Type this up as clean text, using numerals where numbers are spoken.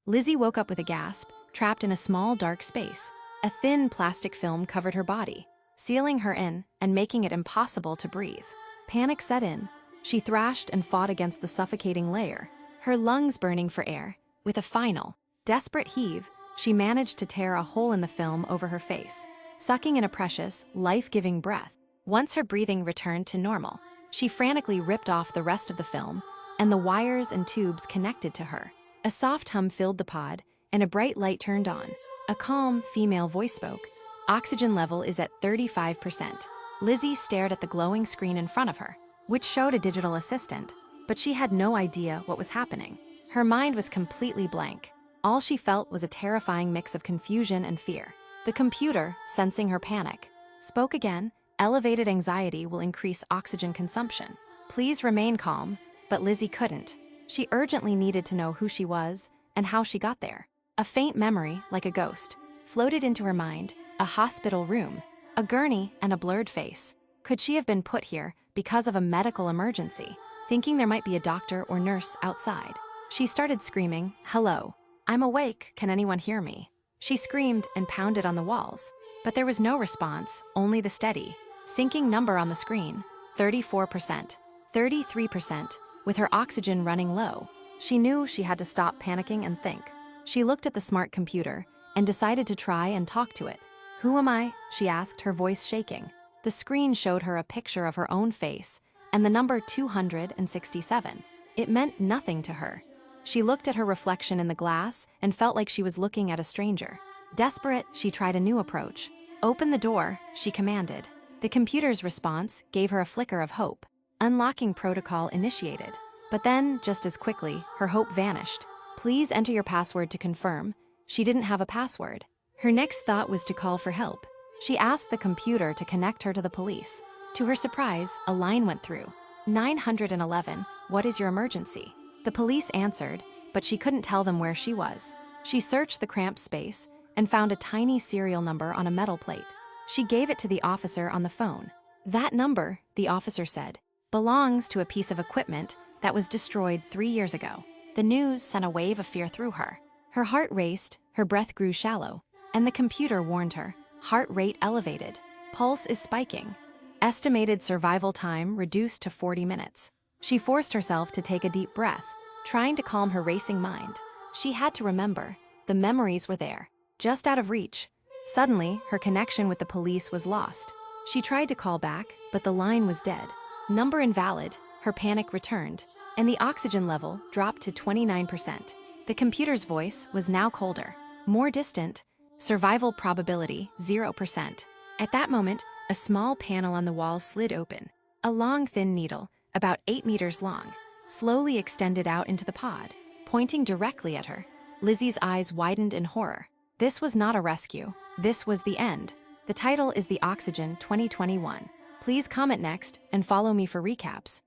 Lizzie woke up with a gasp, trapped in a small, dark space. A thin plastic film covered her body, sealing her in and making it impossible to breathe. Panic set in. She thrashed and fought against the suffocating layer, her lungs burning for air. With a final, desperate heave, she managed to tear a hole in the film over her face, sucking in a precious, life-giving breath. Once her breathing returned to normal, she frantically ripped off the rest of the film and the wires and tubes connected to her. A soft hum filled the pod, and a bright light turned on. A calm, female voice spoke. Oxygen level is at 35%. Lizzie stared at the glowing screen in front of her, which showed a digital assistant, but she had no idea what was happening. Her mind was completely blank. All she felt was a terrifying mix of confusion and fear. The computer, sensing her panic, spoke again. Elevated anxiety will increase oxygen consumption. Please remain calm, but Lizzie couldn't. She urgently needed to know who she was and how she got there. A faint memory, like a ghost, floated into her mind. A hospital room, a gurney, and a blurred face. Could she have been put here because of a medical emergency? Thinking there might be a doctor or nurse outside, she started screaming, "Hello, I'm awake, can anyone hear me?" She screamed and pounded on the walls, but there was no response, only the steady, sinking number on the screen, 34%, 33%, with her oxygen running low. She knew she had to stop panicking and think. She looked at the smart computer and decided to try and talk to it. "Who am I?" she asked, her voice shaking. The screen showed her a picture of her own face and the number 267. It meant nothing to her. She looked at her reflection in the glass and felt like she was looking at a stranger. Desperate, she tried a new approach. "Open the door," she commanded. The computer's response gave her a flicker of hope. Unlocking protocol initiated. But then, just as quickly, her hope vanished. "Please enter your password to confirm." She didn't have a password. Her next thought was to call for help. She asked the computer to connect her to the police. To her surprise, a line went through. 911, what is your emergency? The police answered, but she couldn't tell them where she was. She searched the cramped space and found a tiny serial number on a metal plate. She gave it to the officer on the phone. "That number," the officer said, "belongs to a piece of equipment that was destroyed 3 years ago." The news sent a wave of fear through her. Her heart raced, her breath grew shallow, and the computer warned her, heart rate elevated, pulse is spiking. Estimated survival time reduced to 40 minutes. She forced herself to take a deep breath, trying to calm her racing mind. She had to remember, the memories were there, just out of reach. Suddenly, her connection with the police was lost. She tried to call back, but the line was dead. Number invalid, her panic returned, and the oxygen level dropped to 29%. The computer's voice was now colder, more distant. Survival probability, 0%. At that moment, a small panel on the wall slid open. A long, thin needle, about 8 meters long, slowly extended out into the pod, pointing directly at her. Lizzie's eyes widened in horror. This was not a rescue. This was the end. The title is The Oxygen 2021. Please comment next and follow me for recaps.